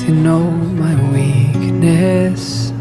to know my weakness.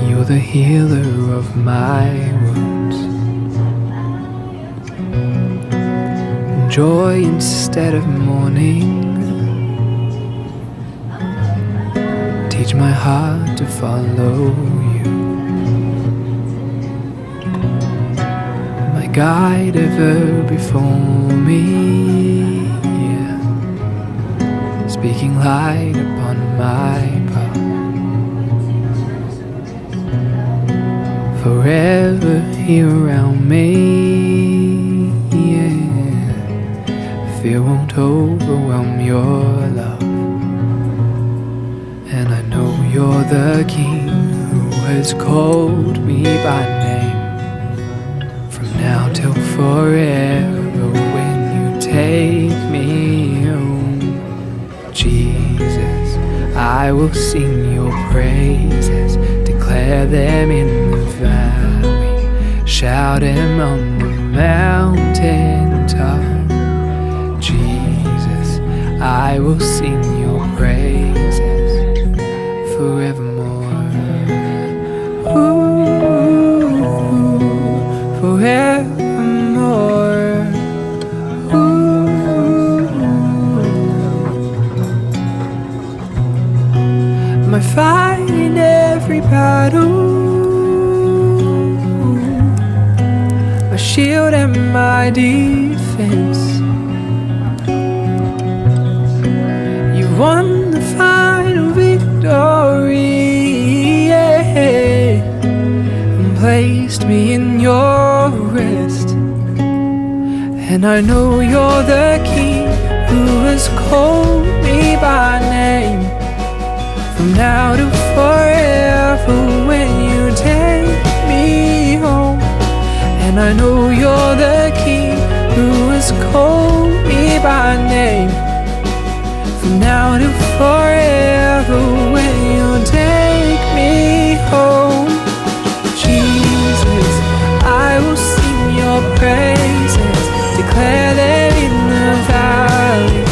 You're the healer of my wounds. Joy instead of mourning. Teach my heart to follow you. My guide ever before me, yeah. Speaking light upon my path. Forever here around me, yeah. Fear won't overwhelm your love. And I know you're the King who has called me by name. From now till forever, when you take me home, Jesus, I will sing your praises, declare them in the valley, shout them on the mountain top. Jesus, I will sing your praises forevermore. Ooh, forevermore. Ooh. My fight in every battle, my shield and my defense. You won the final victory, yeah, and placed me in your rest. And I know you're the King who has called me by name. From now to forever, when you take me home. And I know you're the King who has called me by name. From now to forever, when you take me home. Jesus, I will sing your praises, declare them in the valley,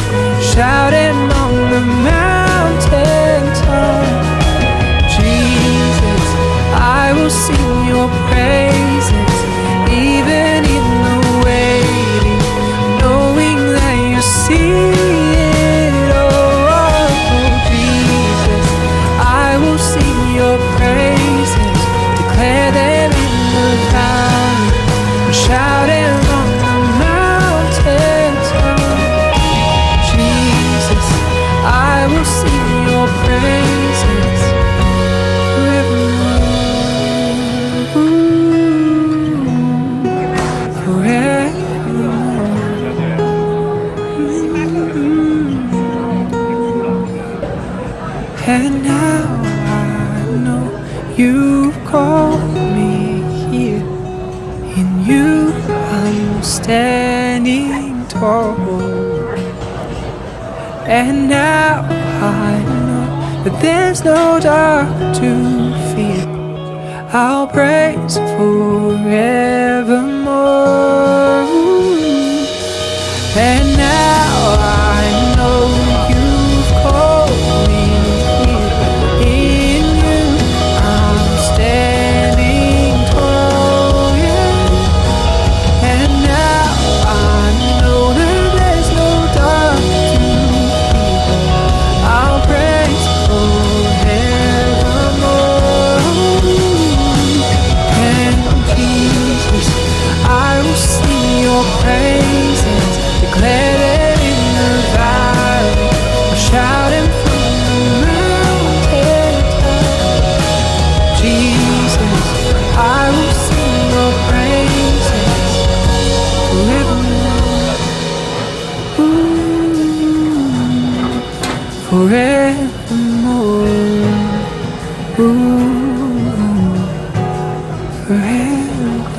shout them on the mountain top. Jesus, I will sing your praises, even in the waiting, knowing that you see it all. Jesus, I will sing your praises, declare them in the valley, shout them on the mountain top. Jesus, I will sing your praises forevermore. And now I know you've called me here. In you I'm standing tall. And now I know that there's no dark to fear. I'll praise forevermore. And now I know you've called me here. In you I'm standing tall, yeah. And now I know that there's no dark to fear. I'll praise forevermore. And Jesus, I will sing your praises, declare them in the valley, shout them from the mountain top. Jesus, I will sing your praises forevermore. Ooh, forevermore. Ooh, forevermore.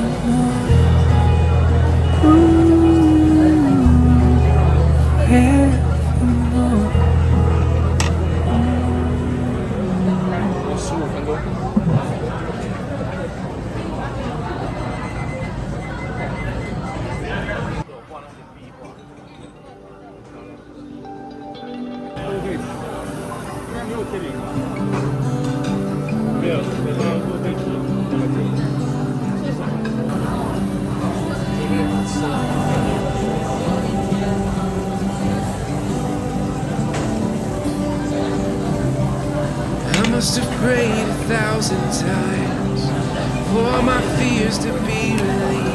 I must have prayed 1,000 times for my fears to be relieved.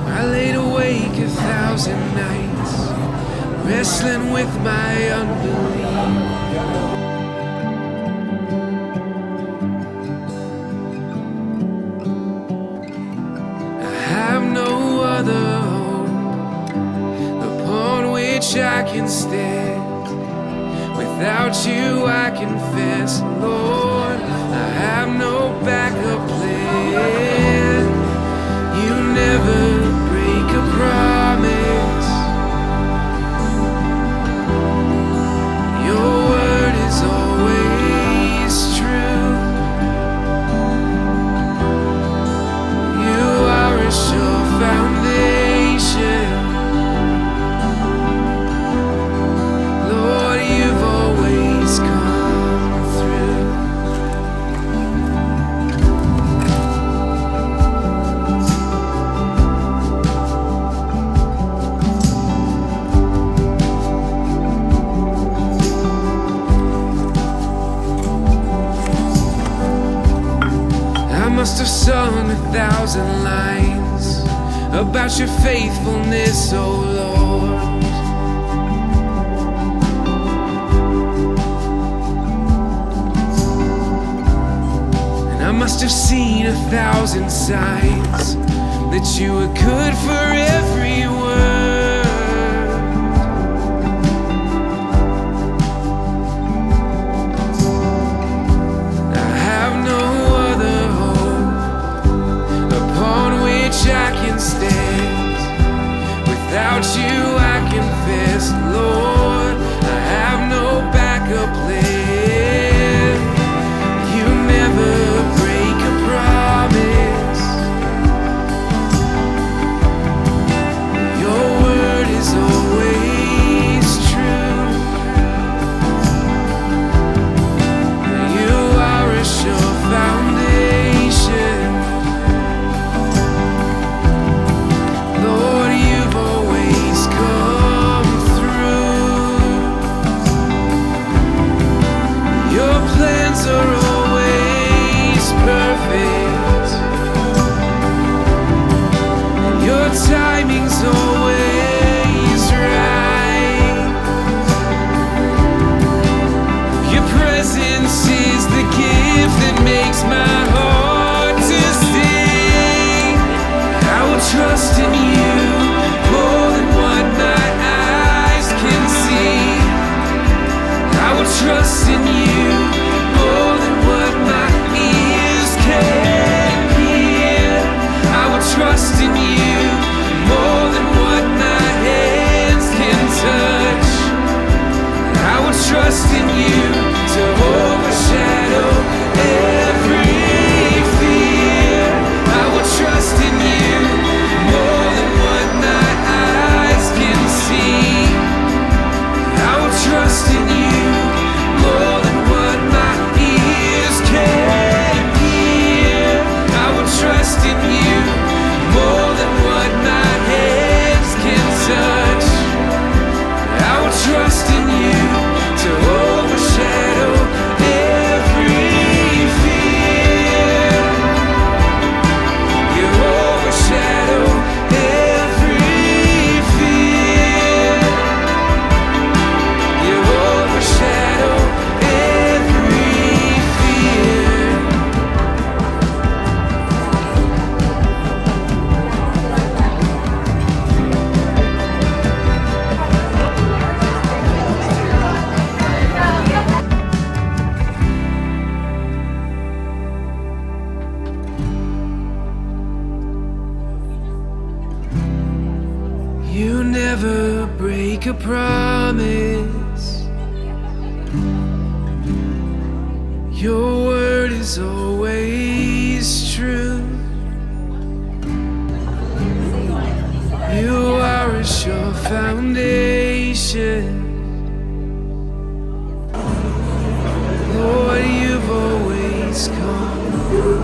I laid awake 1,000 nights, wrestling with my unbelief. I have no other hope upon which I can stand. Without you I confess, Lord, I have no backup plan. You never break a promise. Your word is always true. You are a sure foundation. Lord, you've always come through. I must have sung 1,000 lines about your faithfulness, oh Lord. And I must have seen 1,000 signs that you were good for every word. I have no other hope upon which I can stand. Without you I confess, Lord, I have no backup plan. You never break a promise. Your word is always true. You are a sure foundation. Lord, you've always come through. Your plans are always perfect. Your timing's always right. Your presence is the gift that makes my heart to sing. I will trust in you more than what my eyes can see. I will trust in you more than what my ears can hear. I will trust in you more than what my hands can touch. I will trust in you to overshadow every fear. I will trust in you more than what my eyes can see. I will trust in you more than what my ears can hear. I will trust in you more than what my hands can touch. I will trust in you to overshadow every fear. You overshadow every fear. You overshadow every fear. You never break a promise. Your word is always true. You are a sure foundation. Lord, you've always come through.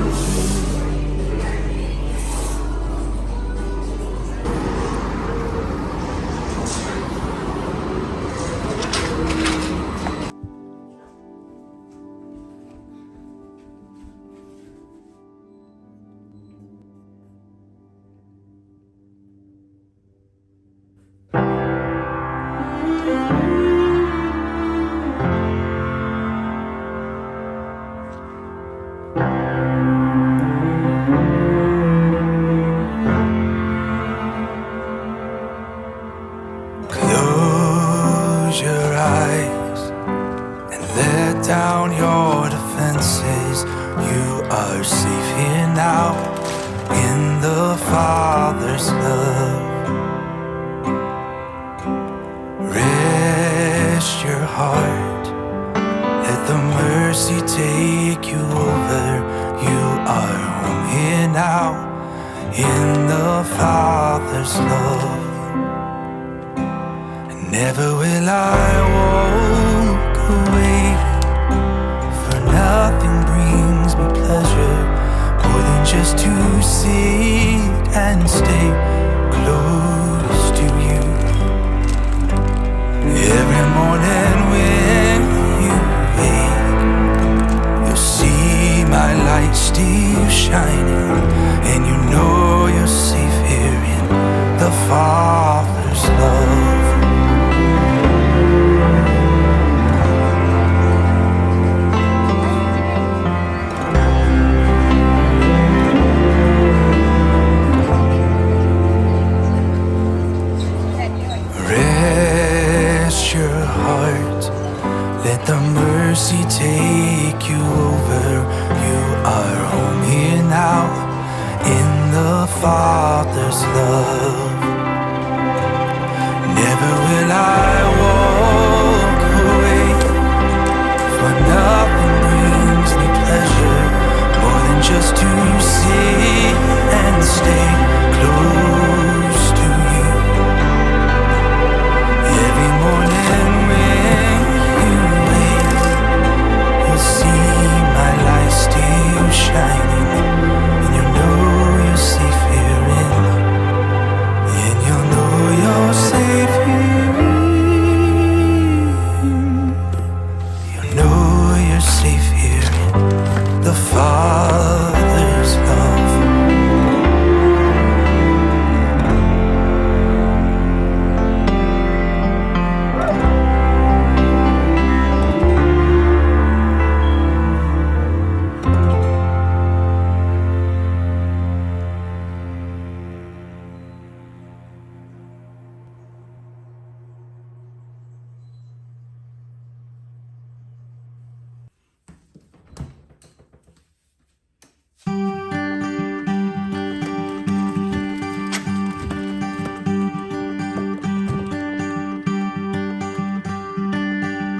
Close your eyes and let down your defenses. You are safe here now in the Father's love. Rest your heart, let the mercy take you over. You are home here now in the Father's love. Never will I walk away, for nothing brings me pleasure more than just to sit and stay close to you. Every morning when you wake, you'll see my light still shining, and you know you're safe here in the Father's love. Let the mercy take you over. You are home here now in the Father's love. Never will I walk away, for nothing brings me pleasure more than just to sit and stay close to you. Every morning when still shining, and you know you're safe here and you know you're safe here. You know you're safe here in the Father's love.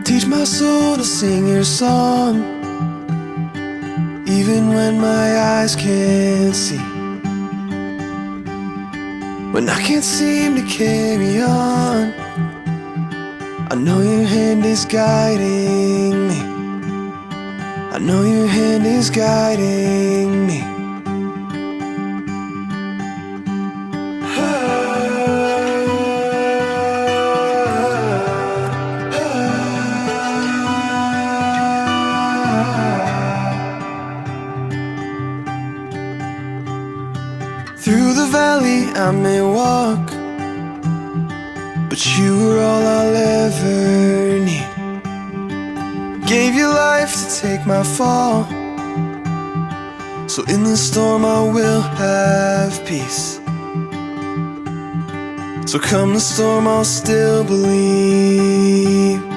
Teach my soul to sing your song, even when my eyes can't see. When I can't seem to carry on, I know your hand is guiding me. I know your hand is guiding me. Through the valley I may walk, but you are all I'll ever need. Gave your life to take my fall, so in the storm I will have peace. So come the storm I'll still believe.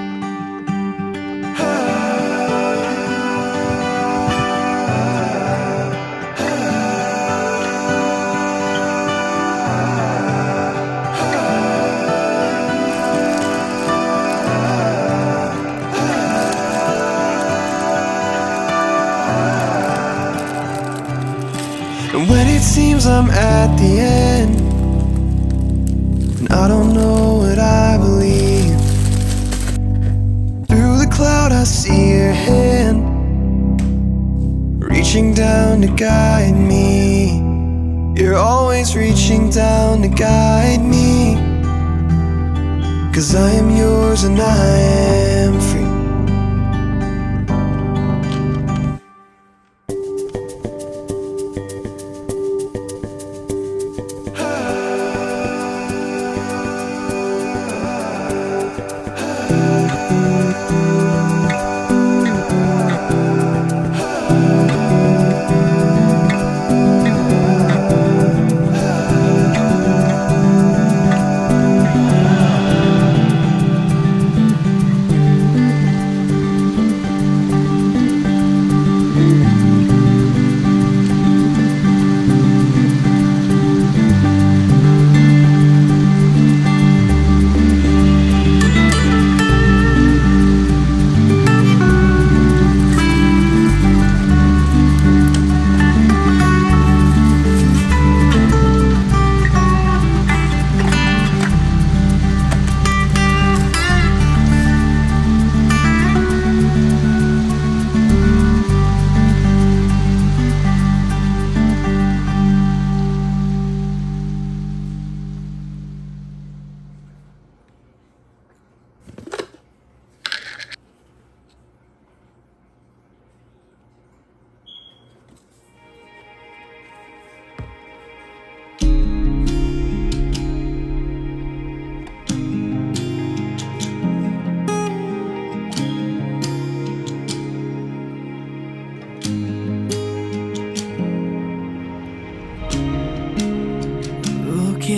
When it seems I'm at the end and I don't know I see your hand reaching down to guide me. You're always reaching down to guide me. 'Cause I am yours and I am free.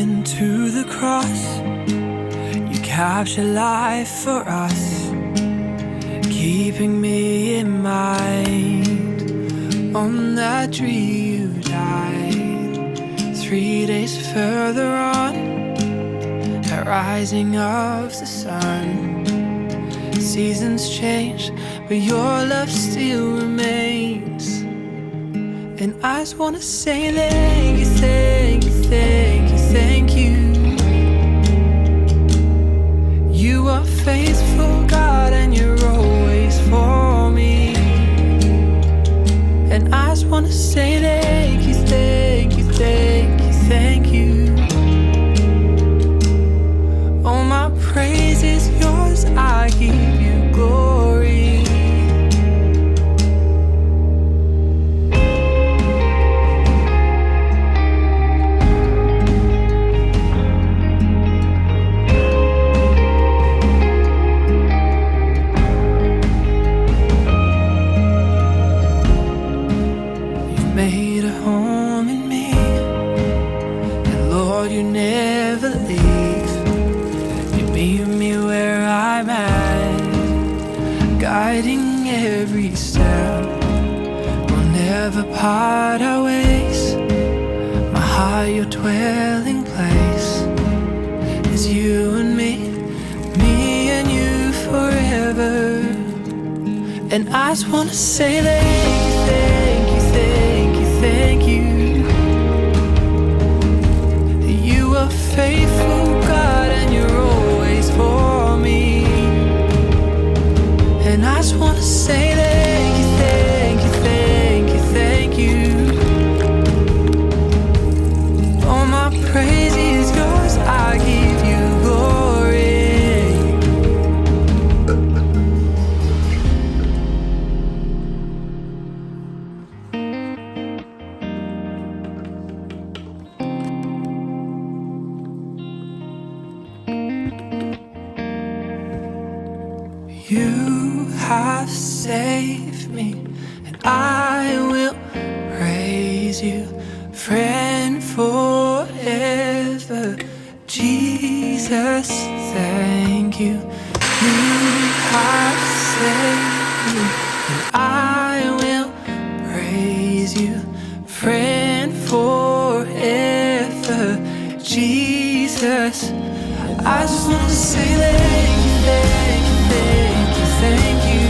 Into the cross, you capture life for us, keeping me in mind. On that tree you died. 3 days further on, a rising of the sun. Seasons change, but your love still remains. And I just wanna say thank you, thank you, thank you, thank you. You are faithful, God, and you're always for me. And I just wanna say thank you, thank you, thank you, thank you. All my praise is yours, I give you glory. Made a home in me, and Lord, you never leave. You meet me where I'm at, guiding every step. We'll never part our ways. My heart, your dwelling place, is you and me and you forever. And I just wanna say thank you, thank you, thank you, thank you. You are faithful, God, and you're always for me. And I just wanna say thank you, thank you, thank you, thank you. All my praise is yours, I give you glory. You have saved me, and I will praise you, friend, forever. Jesus, thank you. You have saved me, and I will praise you, friend, forever. Jesus, I just want to say thank you, thank you, thank you, thank you.